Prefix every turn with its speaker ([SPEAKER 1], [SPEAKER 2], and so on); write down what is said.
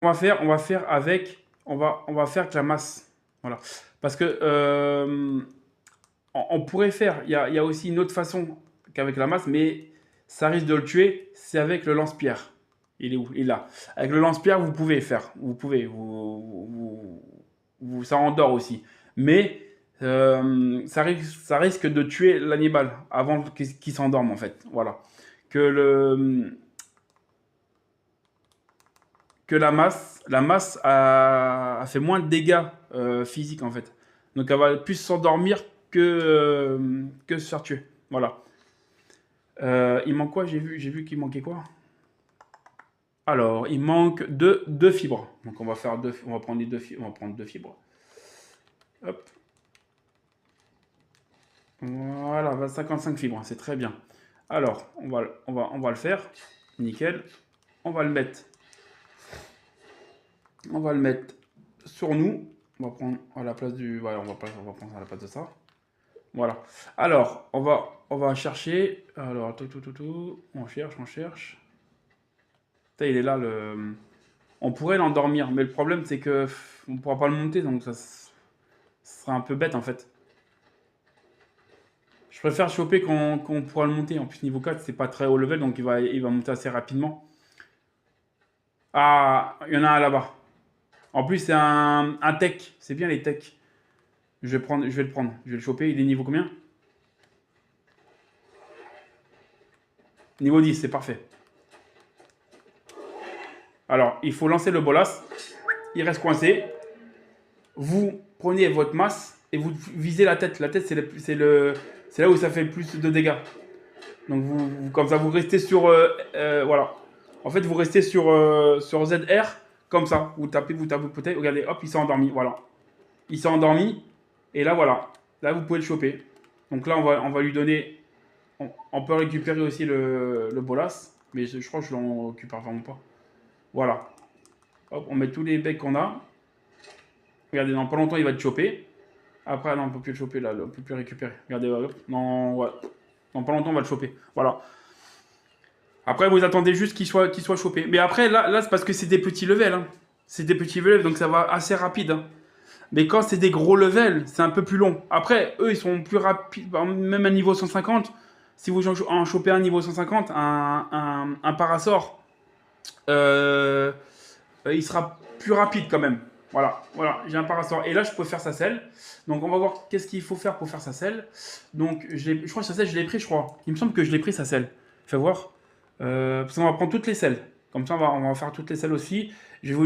[SPEAKER 1] On va faire avec, on va faire que la masse. Voilà. Parce que on pourrait faire, il y a aussi une autre façon qu'avec la masse, mais ça risque de le tuer, c'est avec le lance-pierre. Il est où? Il est là. Avec le lance-pierre, vous pouvez faire. Vous pouvez. Ça endort aussi. Mais ça risque de tuer l'animal avant qu'il s'endorme, en fait. Voilà. Que, le, que la masse a fait moins de dégâts physiques, en fait. Donc elle va plus s'endormir que se faire tuer. Voilà. Il manque quoi? J'ai vu qu'il manquait quoi? Alors, il manque deux fibres. Donc on va faire on va prendre on va prendre deux fibres. Hop. Voilà, 55 fibres, c'est très bien. Alors, on va le faire. Nickel. On va le mettre. On va le mettre sur nous. On va prendre à la place du. Voilà, on va prendre à la place de ça. Voilà. Alors, on va chercher. Alors, tout. On cherche, on cherche. Putain, il est là le. On pourrait l'endormir, mais le problème c'est que on pourra pas le monter, donc ça sera un peu bête en fait. Je préfère choper quand on pourra le monter. En plus, niveau 4, c'est pas très haut level, donc il va monter assez rapidement. Ah, il y en a un là-bas. En plus, c'est un tech. C'est bien les techs. Je vais le prendre. Je vais le choper. Il est niveau combien? Niveau 10, c'est parfait. Alors, il faut lancer le bolas. Il reste coincé. Vous prenez votre masse et vous visez la tête. La tête, c'est là où ça fait le plus de dégâts. Donc, comme ça, vous restez sur. Voilà. En fait, vous restez sur ZR, comme ça. Vous tapez, peut-être. Regardez, hop, il s'est endormi. Voilà. Il s'est endormi. Et là, voilà. Là, vous pouvez le choper. Donc là, on va lui donner. On peut récupérer aussi le bolas. Mais je crois que je l'en récupère vraiment pas. Voilà. Hop, on met tous les becs qu'on a. Regardez, dans pas longtemps, il va te choper. Après, non, on peut plus le choper là. On peut plus le récupérer. Regardez, hop. Non, ouais. Dans pas longtemps, on va le choper. Voilà. Après, vous attendez juste qu'il soit chopé. Mais après, là c'est parce que c'est des petits levels. Hein. C'est des petits levels, donc ça va assez rapide. Hein. Mais quand c'est des gros levels, c'est un peu plus long. Après, eux, ils sont plus rapides. Même à niveau 150, si vous en chopez un niveau 150, un parasort, euh, il sera plus rapide quand même. Voilà, j'ai un parasort. Et là, je peux faire sa selle. Donc, on va voir qu'est-ce qu'il faut faire pour faire sa selle. Donc, je crois que sa selle, je l'ai pris, je crois. Il me semble que je l'ai pris, sa selle. Fais voir. Parce qu'on va prendre toutes les selles. Comme ça, on va faire toutes les selles aussi. Je vais vous dire